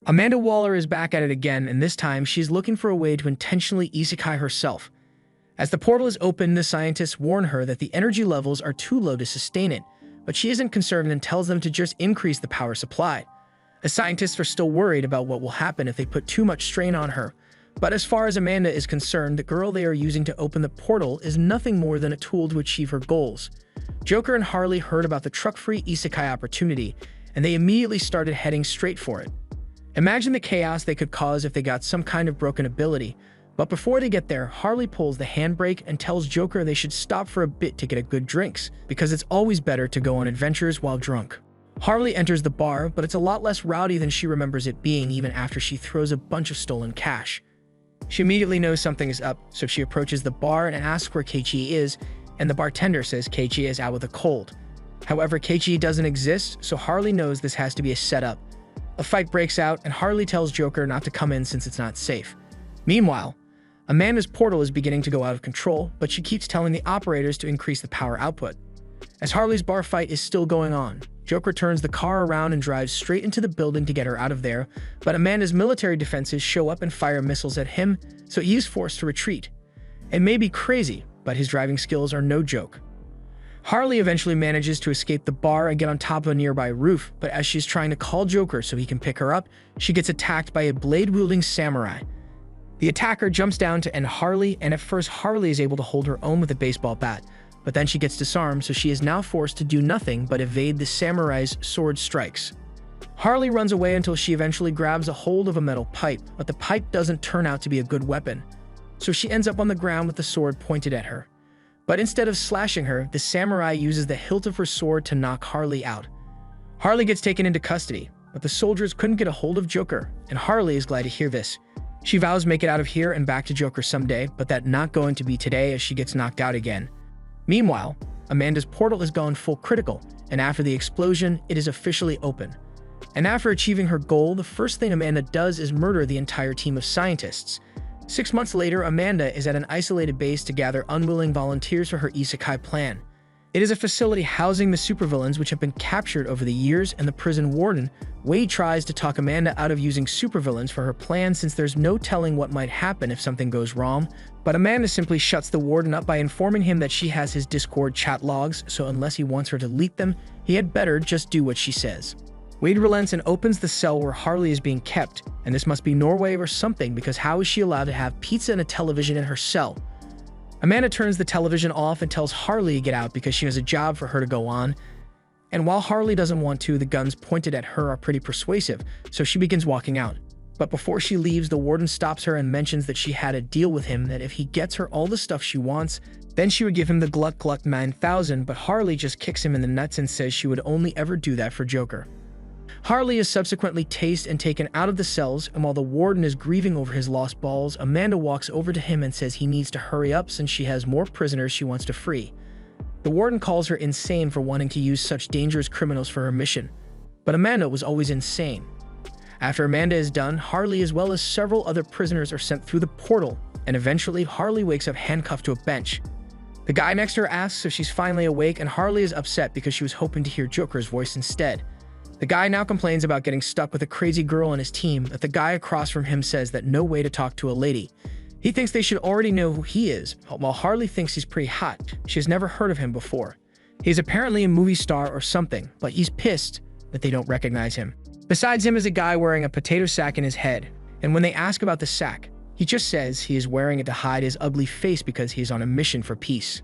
Amanda Waller is back at it again, and this time she's looking for a way to intentionally isekai herself. As the portal is open, the scientists warn her that the energy levels are too low to sustain it, but she isn't concerned and tells them to just increase the power supply. The scientists are still worried about what will happen if they put too much strain on her, but as far as Amanda is concerned, the girl they are using to open the portal is nothing more than a tool to achieve her goals. Joker and Harley heard about the truck-free isekai opportunity, and they immediately started heading straight for it. Imagine the chaos they could cause if they got some kind of broken ability, but before they get there, Harley pulls the handbrake and tells Joker they should stop for a bit to get a good drinks, because it's always better to go on adventures while drunk. Harley enters the bar, but it's a lot less rowdy than she remembers it being even after she throws a bunch of stolen cash. She immediately knows something is up, so she approaches the bar and asks where Keiichi is, and the bartender says Keiichi is out with a cold. However, Keiichi doesn't exist, so Harley knows this has to be a setup. A fight breaks out, and Harley tells Joker not to come in since it's not safe. Meanwhile, Amanda's portal is beginning to go out of control, but she keeps telling the operators to increase the power output. As Harley's bar fight is still going on, Joker turns the car around and drives straight into the building to get her out of there, but Amanda's military defenses show up and fire missiles at him, so he is forced to retreat. It may be crazy, but his driving skills are no joke. Harley eventually manages to escape the bar and get on top of a nearby roof, but as she's trying to call Joker so he can pick her up, she gets attacked by a blade-wielding samurai. The attacker jumps down to end Harley, and at first Harley is able to hold her own with a baseball bat, but then she gets disarmed, so she is now forced to do nothing but evade the samurai's sword strikes. Harley runs away until she eventually grabs a hold of a metal pipe, but the pipe doesn't turn out to be a good weapon, so she ends up on the ground with the sword pointed at her. But instead of slashing her, the samurai uses the hilt of her sword to knock Harley out. Harley gets taken into custody, but the soldiers couldn't get a hold of Joker, and Harley is glad to hear this. She vows to make it out of here and back to Joker someday, but that not going to be today as she gets knocked out again. Meanwhile, Amanda's portal has gone full critical, and after the explosion, it is officially open. And after achieving her goal, the first thing Amanda does is murder the entire team of scientists. 6 months later, Amanda is at an isolated base to gather unwilling volunteers for her isekai plan. It is a facility housing the supervillains which have been captured over the years, and the prison warden, Wade, tries to talk Amanda out of using supervillains for her plan since there's no telling what might happen if something goes wrong, but Amanda simply shuts the warden up by informing him that she has his Discord chat logs, so unless he wants her to leak them, he had better just do what she says. Wade relents and opens the cell where Harley is being kept, and this must be Norway or something because how is she allowed to have pizza and a television in her cell? Amanda turns the television off and tells Harley to get out because she has a job for her to go on. And while Harley doesn't want to, the guns pointed at her are pretty persuasive, so she begins walking out. But before she leaves, the warden stops her and mentions that she had a deal with him that if he gets her all the stuff she wants, then she would give him the Gluck Gluck 9000, but Harley just kicks him in the nuts and says she would only ever do that for Joker. Harley is subsequently tased and taken out of the cells, and while the warden is grieving over his lost balls, Amanda walks over to him and says he needs to hurry up since she has more prisoners she wants to free. The warden calls her insane for wanting to use such dangerous criminals for her mission, but Amanda was always insane. After Amanda is done, Harley as well as several other prisoners are sent through the portal, and eventually Harley wakes up handcuffed to a bench. The guy next to her asks if she's finally awake, and Harley is upset because she was hoping to hear Joker's voice instead. The guy now complains about getting stuck with a crazy girl on his team, but the guy across from him says that no way to talk to a lady. He thinks they should already know who he is, while Harley thinks he's pretty hot. She has never heard of him before. He's apparently a movie star or something, but he's pissed that they don't recognize him. Besides him is a guy wearing a potato sack in his head, and when they ask about the sack, he just says he is wearing it to hide his ugly face because he is on a mission for peace.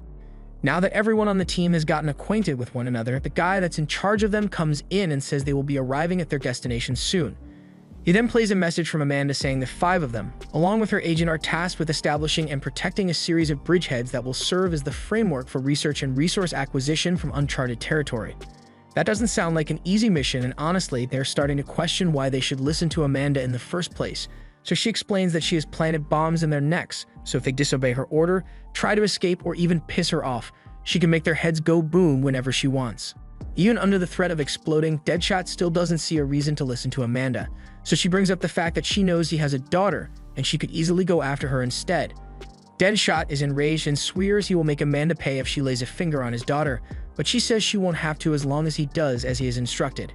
Now that everyone on the team has gotten acquainted with one another, the guy that's in charge of them comes in and says they will be arriving at their destination soon. He then plays a message from Amanda saying that 5 of them, along with her agent, are tasked with establishing and protecting a series of bridgeheads that will serve as the framework for research and resource acquisition from uncharted territory. That doesn't sound like an easy mission, and honestly, they're starting to question why they should listen to Amanda in the first place. So she explains that she has planted bombs in their necks, so if they disobey her order, try to escape, or even piss her off, she can make their heads go boom whenever she wants. Even under the threat of exploding, Deadshot still doesn't see a reason to listen to Amanda, so she brings up the fact that she knows he has a daughter, and she could easily go after her instead. Deadshot is enraged and swears he will make Amanda pay if she lays a finger on his daughter, but she says she won't have to as long as he does as he is instructed.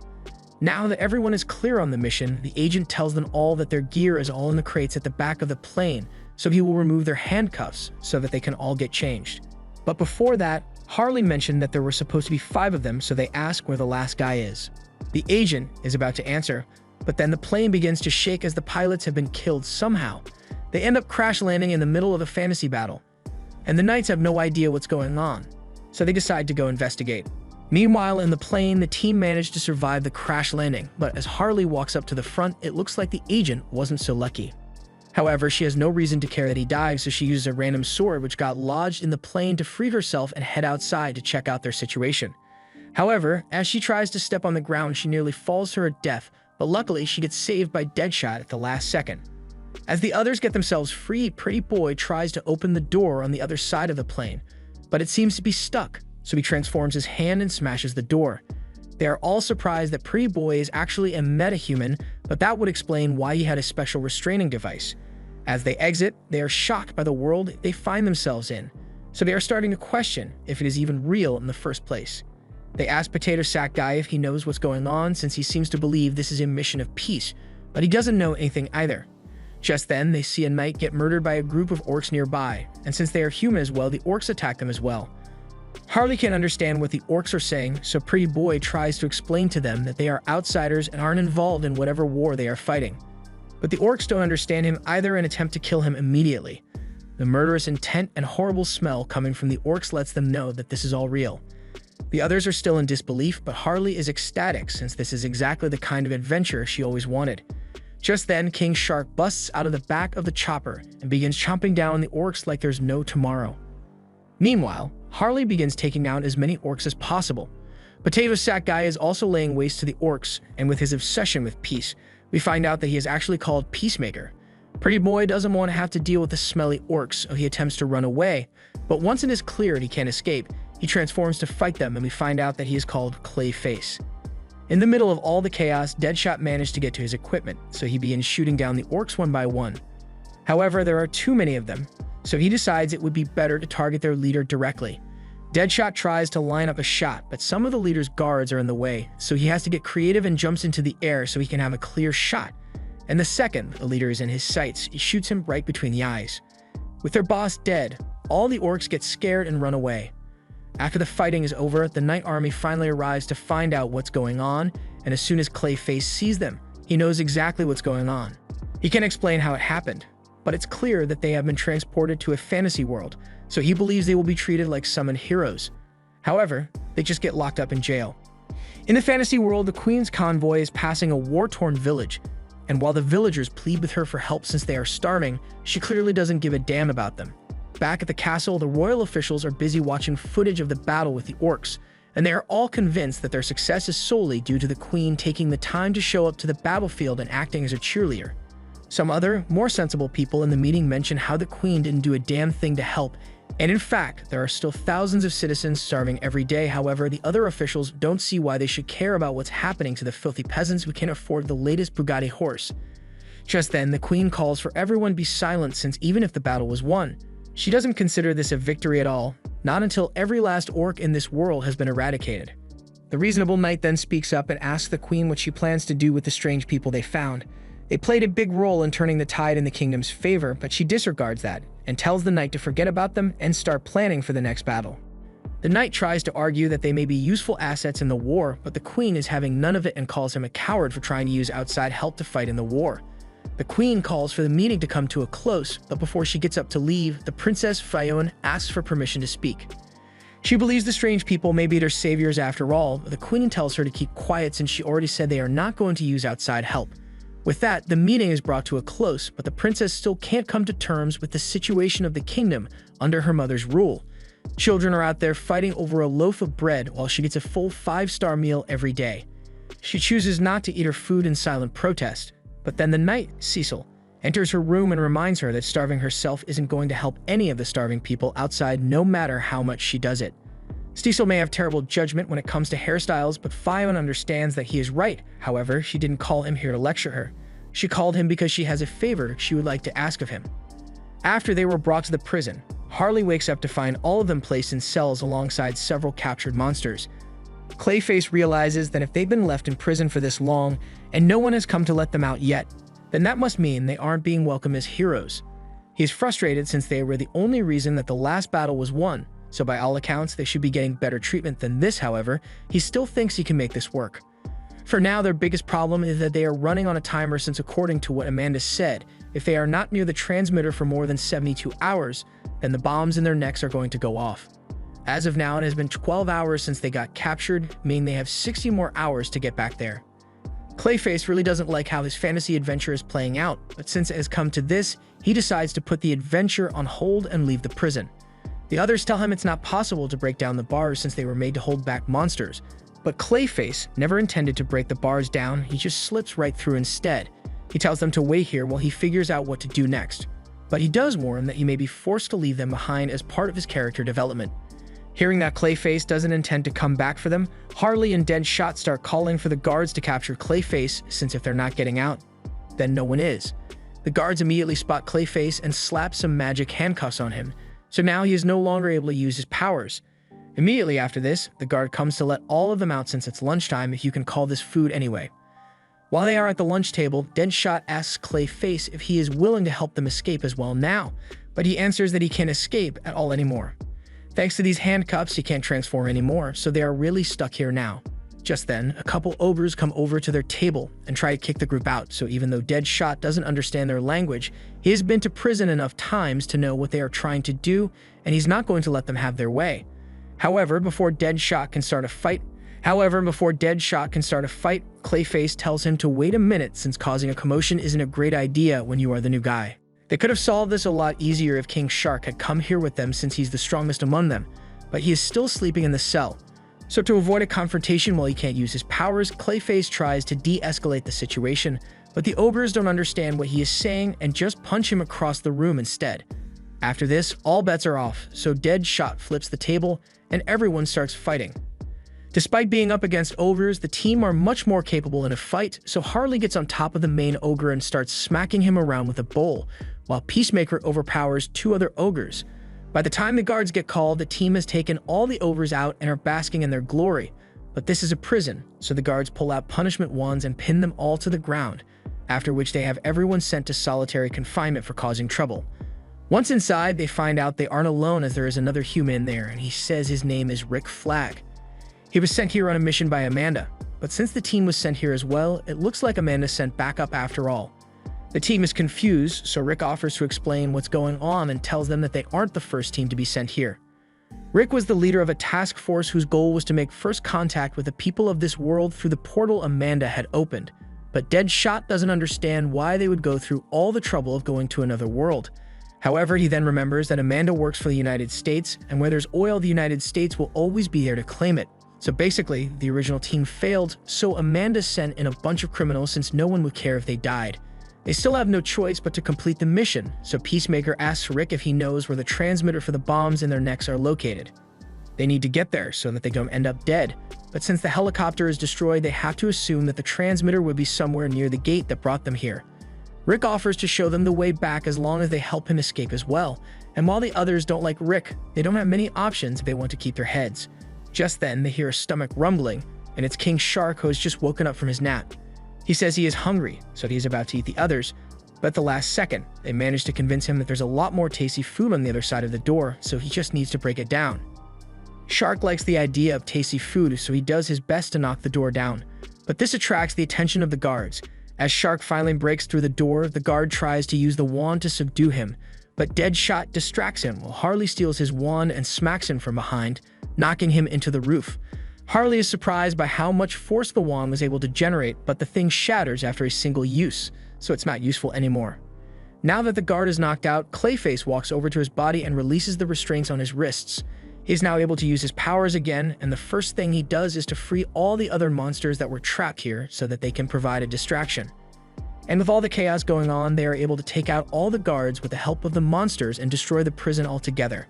Now that everyone is clear on the mission, the agent tells them all that their gear is all in the crates at the back of the plane, so he will remove their handcuffs so that they can all get changed. But before that, Harley mentioned that there were supposed to be 5 of them, so they ask where the last guy is. The agent is about to answer, but then the plane begins to shake as the pilots have been killed somehow. They end up crash landing in the middle of a fantasy battle, and the knights have no idea what's going on, so they decide to go investigate. Meanwhile, in the plane, the team managed to survive the crash landing, but as Harley walks up to the front, it looks like the agent wasn't so lucky. However, she has no reason to care that he died, so she uses a random sword which got lodged in the plane to free herself and head outside to check out their situation. However, as she tries to step on the ground, she nearly falls to her death, but luckily she gets saved by Deadshot at the last second. As the others get themselves free, Pretty Boy tries to open the door on the other side of the plane, but it seems to be stuck, so he transforms his hand and smashes the door. They are all surprised that Pretty Boy is actually a metahuman, but that would explain why he had a special restraining device. As they exit, they are shocked by the world they find themselves in, so they are starting to question if it is even real in the first place. They ask Potato Sack Guy if he knows what's going on, since he seems to believe this is a mission of peace, but he doesn't know anything either. Just then, they see a knight get murdered by a group of orcs nearby, and since they are human as well, the orcs attack them as well. Harley can't understand what the orcs are saying, so Pretty Boy tries to explain to them that they are outsiders and aren't involved in whatever war they are fighting. But the orcs don't understand him either and attempt to kill him immediately. The murderous intent and horrible smell coming from the orcs lets them know that this is all real. The others are still in disbelief, but Harley is ecstatic since this is exactly the kind of adventure she always wanted. Just then, King Shark busts out of the back of the chopper and begins chomping down on the orcs like there's no tomorrow. Meanwhile, Harley begins taking out as many orcs as possible. Potato Sack Guy is also laying waste to the orcs, and with his obsession with peace, we find out that he is actually called Peacemaker. Pretty Boy doesn't want to have to deal with the smelly orcs, so he attempts to run away, but once it is clear he can't escape, he transforms to fight them, and we find out that he is called Clayface. In the middle of all the chaos, Deadshot managed to get to his equipment, so he begins shooting down the orcs one by one. However, there are too many of them, so he decides it would be better to target their leader directly. Deadshot tries to line up a shot, but some of the leader's guards are in the way, so he has to get creative and jumps into the air so he can have a clear shot. And the second the leader is in his sights, he shoots him right between the eyes. With their boss dead, all the orcs get scared and run away. After the fighting is over, the Night Army finally arrives to find out what's going on, and as soon as Clayface sees them, he knows exactly what's going on. He can't explain how it happened, but it's clear that they have been transported to a fantasy world, so he believes they will be treated like summoned heroes. However, they just get locked up in jail. In the fantasy world, the Queen's convoy is passing a war-torn village, and while the villagers plead with her for help since they are starving, she clearly doesn't give a damn about them. Back at the castle, the royal officials are busy watching footage of the battle with the orcs, and they are all convinced that their success is solely due to the Queen taking the time to show up to the battlefield and acting as a cheerleader. Some other, more sensible people in the meeting mention how the Queen didn't do a damn thing to help, and in fact, there are still thousands of citizens starving every day. However, the other officials don't see why they should care about what's happening to the filthy peasants who can't afford the latest Bugatti horse. Just then, the Queen calls for everyone be silent since even if the battle was won, she doesn't consider this a victory at all, not until every last orc in this world has been eradicated. The reasonable knight then speaks up and asks the Queen what she plans to do with the strange people they found. They played a big role in turning the tide in the kingdom's favor, but she disregards that and tells the knight to forget about them and start planning for the next battle. The knight tries to argue that they may be useful assets in the war, but the Queen is having none of it and calls him a coward for trying to use outside help to fight in the war. The Queen calls for the meeting to come to a close, but before she gets up to leave, the Princess Fiona asks for permission to speak. She believes the strange people may be their saviors after all, but the Queen tells her to keep quiet since she already said they are not going to use outside help. With that, the meeting is brought to a close, but the princess still can't come to terms with the situation of the kingdom under her mother's rule. Children are out there fighting over a loaf of bread while she gets a full 5-star meal every day. She chooses not to eat her food in silent protest, but then the knight, Cecil, enters her room and reminds her that starving herself isn't going to help any of the starving people outside no matter how much she does it. Cecil may have terrible judgment when it comes to hairstyles, but Fiona understands that he is right. However, she didn't call him here to lecture her. She called him because she has a favor she would like to ask of him. After they were brought to the prison, Harley wakes up to find all of them placed in cells alongside several captured monsters. Clayface realizes that if they've been left in prison for this long and no one has come to let them out yet, then that must mean they aren't being welcomed as heroes. He is frustrated since they were the only reason that the last battle was won, so by all accounts they should be getting better treatment than this. However, he still thinks he can make this work. For now, their biggest problem is that they are running on a timer since according to what Amanda said, if they are not near the transmitter for more than 72 hours, then the bombs in their necks are going to go off. As of now, it has been 12 hours since they got captured, meaning they have 60 more hours to get back there. Clayface really doesn't like how his fantasy adventure is playing out, but since it has come to this, he decides to put the adventure on hold and leave the prison. The others tell him it's not possible to break down the bars since they were made to hold back monsters, but Clayface never intended to break the bars down, he just slips right through instead. He tells them to wait here while he figures out what to do next, but he does warn that he may be forced to leave them behind as part of his character development. Hearing that Clayface doesn't intend to come back for them, Harley and Deadshot start calling for the guards to capture Clayface, since if they're not getting out, then no one is. The guards immediately spot Clayface and slap some magic handcuffs on him, so now he is no longer able to use his powers. Immediately after this, the guard comes to let all of them out since it's lunchtime, if you can call this food anyway. While they are at the lunch table, Deadshot asks Clayface if he is willing to help them escape as well now, but he answers that he can't escape at all anymore. Thanks to these handcuffs, he can't transform anymore, so they are really stuck here now. Just then, a couple ogres come over to their table and try to kick the group out, so even though Deadshot doesn't understand their language, he has been to prison enough times to know what they are trying to do, and he's not going to let them have their way. However, before Deadshot can start a fight, Clayface tells him to wait a minute since causing a commotion isn't a great idea when you are the new guy. They could have solved this a lot easier if King Shark had come here with them since he's the strongest among them, but he is still sleeping in the cell. So to avoid a confrontation while he can't use his powers, Clayface tries to de-escalate the situation, but the ogres don't understand what he is saying and just punch him across the room instead. After this, all bets are off, so Deadshot flips the table and everyone starts fighting. Despite being up against ogres, the team are much more capable in a fight, so Harley gets on top of the main ogre and starts smacking him around with a bowl, while Peacemaker overpowers two other ogres. By the time the guards get called, the team has taken all the ogres out and are basking in their glory. But this is a prison, so the guards pull out punishment wands and pin them all to the ground, after which they have everyone sent to solitary confinement for causing trouble. Once inside, they find out they aren't alone as there is another human there, and he says his name is Rick Flag. He was sent here on a mission by Amanda, but since the team was sent here as well, it looks like Amanda sent backup after all. The team is confused, so Rick offers to explain what's going on and tells them that they aren't the first team to be sent here. Rick was the leader of a task force whose goal was to make first contact with the people of this world through the portal Amanda had opened, but Deadshot doesn't understand why they would go through all the trouble of going to another world. However, he then remembers that Amanda works for the United States, and where there's oil, the United States will always be there to claim it. So basically, the original team failed, so Amanda sent in a bunch of criminals since no one would care if they died. They still have no choice but to complete the mission, so Peacemaker asks Rick if he knows where the transmitter for the bombs in their necks are located. They need to get there so that they don't end up dead, but since the helicopter is destroyed, they have to assume that the transmitter would be somewhere near the gate that brought them here. Rick offers to show them the way back as long as they help him escape as well, and while the others don't like Rick, they don't have many options if they want to keep their heads. Just then, they hear a stomach rumbling, and it's King Shark who has just woken up from his nap. He says he is hungry, so he is about to eat the others, but at the last second, they manage to convince him that there's a lot more tasty food on the other side of the door, so he just needs to break it down. Shark likes the idea of tasty food, so he does his best to knock the door down, but this attracts the attention of the guards. As Shark finally breaks through the door, the guard tries to use the wand to subdue him, but Deadshot distracts him while Harley steals his wand and smacks him from behind, knocking him into the roof. Harley is surprised by how much force the wand was able to generate, but the thing shatters after a single use, so it's not useful anymore. Now that the guard is knocked out, Clayface walks over to his body and releases the restraints on his wrists. He is now able to use his powers again, and the first thing he does is to free all the other monsters that were trapped here so that they can provide a distraction. And with all the chaos going on, they are able to take out all the guards with the help of the monsters and destroy the prison altogether.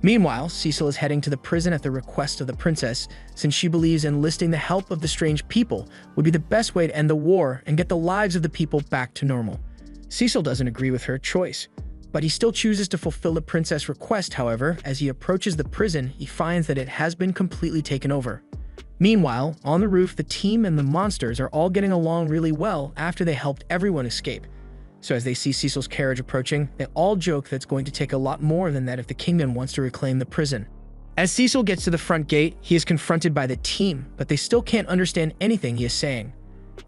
Meanwhile, Cecil is heading to the prison at the request of the princess, since she believes enlisting the help of the strange people would be the best way to end the war and get the lives of the people back to normal. Cecil doesn't agree with her choice, but he still chooses to fulfill the princess' request. However, as he approaches the prison, he finds that it has been completely taken over. Meanwhile, on the roof, the team and the monsters are all getting along really well after they helped everyone escape. So as they see Cecil's carriage approaching, they all joke that it's going to take a lot more than that if the kingdom wants to reclaim the prison. As Cecil gets to the front gate, he is confronted by the team, but they still can't understand anything he is saying.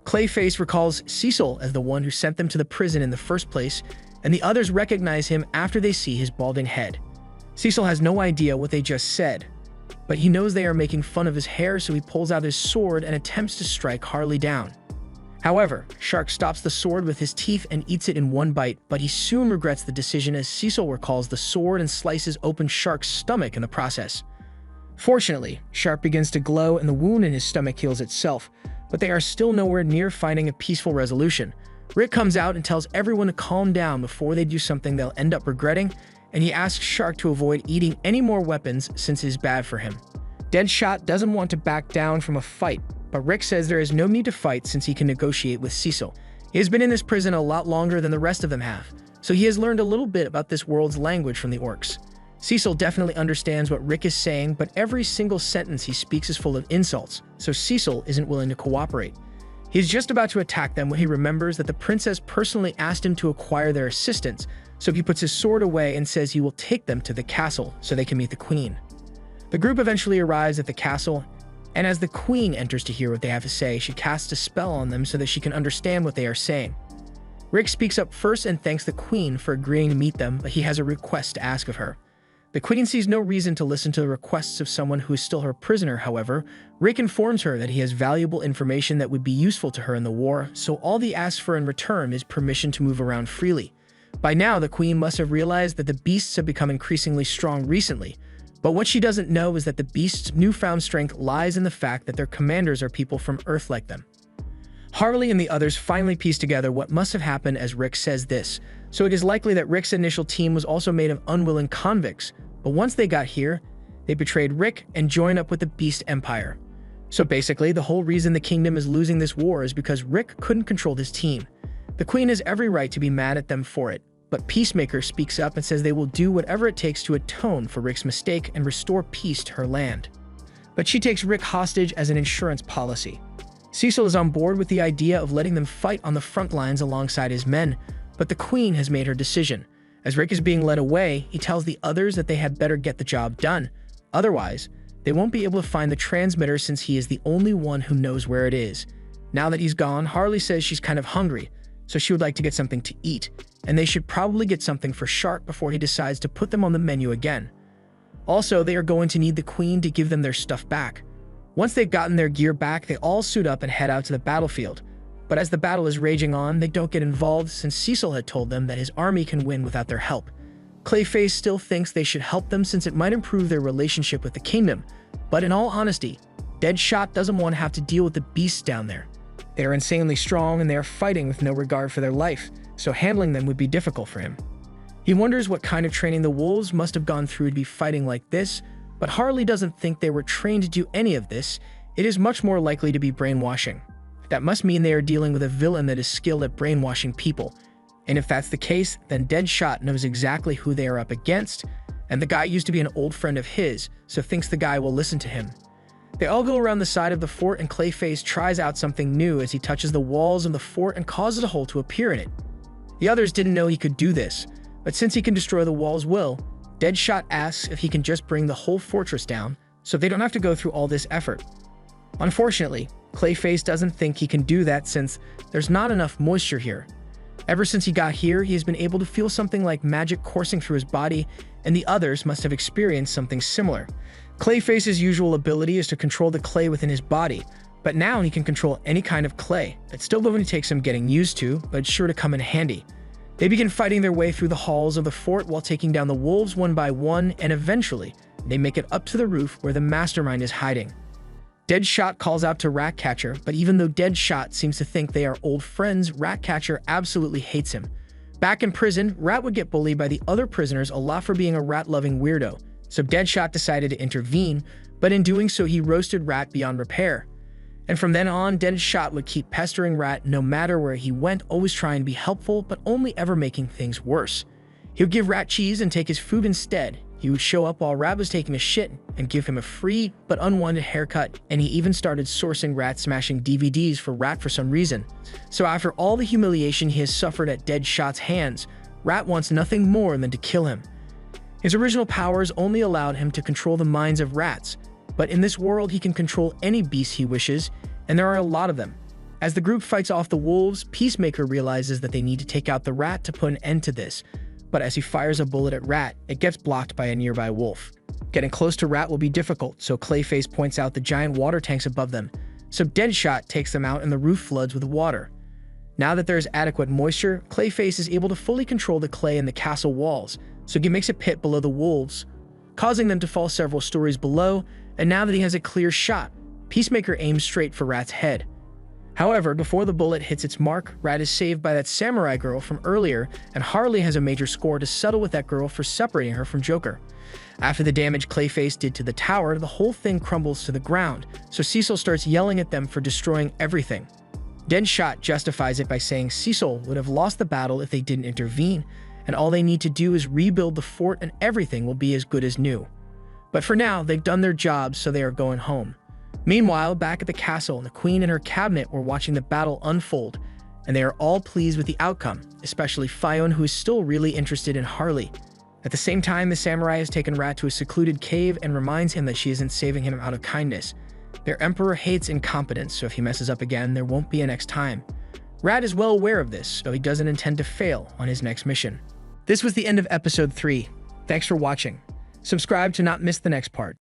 Clayface recalls Cecil as the one who sent them to the prison in the first place, and the others recognize him after they see his balding head. Cecil has no idea what they just said, but he knows they are making fun of his hair, so he pulls out his sword and attempts to strike Harley down. However, Shark stops the sword with his teeth and eats it in one bite, but he soon regrets the decision as Cecil recalls the sword and slices open Shark's stomach in the process. Fortunately, Shark begins to glow and the wound in his stomach heals itself, but they are still nowhere near finding a peaceful resolution. Rick comes out and tells everyone to calm down before they do something they'll end up regretting, and he asks Shark to avoid eating any more weapons since it is bad for him. Deadshot doesn't want to back down from a fight, but Rick says there is no need to fight since he can negotiate with Cecil. He has been in this prison a lot longer than the rest of them have, so he has learned a little bit about this world's language from the orcs. Cecil definitely understands what Rick is saying, but every single sentence he speaks is full of insults, so Cecil isn't willing to cooperate. He's just about to attack them when he remembers that the princess personally asked him to acquire their assistance, so he puts his sword away and says he will take them to the castle so they can meet the queen. The group eventually arrives at the castle, and as the queen enters to hear what they have to say, she casts a spell on them so that she can understand what they are saying. Rick speaks up first and thanks the queen for agreeing to meet them, but he has a request to ask of her. The queen sees no reason to listen to the requests of someone who is still her prisoner. However, Rick informs her that he has valuable information that would be useful to her in the war, so all he asks for in return is permission to move around freely. By now, the queen must have realized that the beasts have become increasingly strong recently, but what she doesn't know is that the beasts' newfound strength lies in the fact that their commanders are people from Earth like them. Harley and the others finally piece together what must have happened as Rick says this, so it is likely that Rick's initial team was also made of unwilling convicts, but once they got here, they betrayed Rick and joined up with the Beast Empire. So basically, the whole reason the kingdom is losing this war is because Rick couldn't control his team. The queen has every right to be mad at them for it, but Peacemaker speaks up and says they will do whatever it takes to atone for Rick's mistake and restore peace to her land. But she takes Rick hostage as an insurance policy. Cecil is on board with the idea of letting them fight on the front lines alongside his men, but the queen has made her decision. As Rick is being led away, he tells the others that they had better get the job done. Otherwise, they won't be able to find the transmitter since he is the only one who knows where it is. Now that he's gone, Harley says she's kind of hungry, so she would like to get something to eat, and they should probably get something for Shark before he decides to put them on the menu again. Also, they are going to need the queen to give them their stuff back. Once they've gotten their gear back, they all suit up and head out to the battlefield. But as the battle is raging on, they don't get involved since Cecil had told them that his army can win without their help. Clayface still thinks they should help them since it might improve their relationship with the kingdom, but in all honesty, Deadshot doesn't want to have to deal with the beasts down there. They are insanely strong and they are fighting with no regard for their life, so handling them would be difficult for him. He wonders what kind of training the wolves must have gone through to be fighting like this, but Harley doesn't think they were trained to do any of this. It is much more likely to be brainwashing. That must mean they are dealing with a villain that is skilled at brainwashing people. And if that's the case, then Deadshot knows exactly who they are up against, and the guy used to be an old friend of his, so thinks the guy will listen to him. They all go around the side of the fort and Clayface tries out something new as he touches the walls of the fort and causes a hole to appear in it. The others didn't know he could do this, but since he can destroy the walls will, Deadshot asks if he can just bring the whole fortress down, so they don't have to go through all this effort. Unfortunately, Clayface doesn't think he can do that since there's not enough moisture here. Ever since he got here, he has been able to feel something like magic coursing through his body, and the others must have experienced something similar. Clayface's usual ability is to control the clay within his body, but now he can control any kind of clay. It's still going to take some getting used to, but it's sure to come in handy. They begin fighting their way through the halls of the fort while taking down the wolves one by one, and eventually, they make it up to the roof where the mastermind is hiding. Deadshot calls out to Ratcatcher, but even though Deadshot seems to think they are old friends, Ratcatcher absolutely hates him. Back in prison, Rat would get bullied by the other prisoners a lot for being a rat-loving weirdo, so Deadshot decided to intervene, but in doing so he roasted Rat beyond repair. And from then on, Deadshot would keep pestering Rat no matter where he went, always trying to be helpful, but only ever making things worse. He would give Rat cheese and take his food instead, He would show up while Rat was taking a shit and give him a free but unwanted haircut, and he even started sourcing rat-smashing DVDs for Rat for some reason. So after all the humiliation he has suffered at Deadshot's hands, Rat wants nothing more than to kill him. His original powers only allowed him to control the minds of rats, but in this world he can control any beast he wishes, and there are a lot of them. As the group fights off the wolves, Peacemaker realizes that they need to take out the rat to put an end to this, but as he fires a bullet at Rat, it gets blocked by a nearby wolf. Getting close to Rat will be difficult, so Clayface points out the giant water tanks above them, so Deadshot takes them out and the roof floods with water. Now that there is adequate moisture, Clayface is able to fully control the clay in the castle walls, so he makes a pit below the wolves, causing them to fall several stories below, and now that he has a clear shot, Peacemaker aims straight for Rat's head. However, before the bullet hits its mark, Rat is saved by that samurai girl from earlier, and Harley has a major score to settle with that girl for separating her from Joker. After the damage Clayface did to the tower, the whole thing crumbles to the ground, so Cecil starts yelling at them for destroying everything. Deadshot justifies it by saying Cecil would have lost the battle if they didn't intervene, and all they need to do is rebuild the fort and everything will be as good as new. But for now, they've done their job, so they are going home. Meanwhile, back at the castle, the Queen and her cabinet were watching the battle unfold, and they are all pleased with the outcome, especially Fion, who is still really interested in Harley. At the same time, the samurai has taken Rat to a secluded cave and reminds him that she isn't saving him out of kindness. Their emperor hates incompetence, so if he messes up again, there won't be a next time. Rat is well aware of this, so he doesn't intend to fail on his next mission. This was the end of episode 3. Thanks for watching. Subscribe to not miss the next part.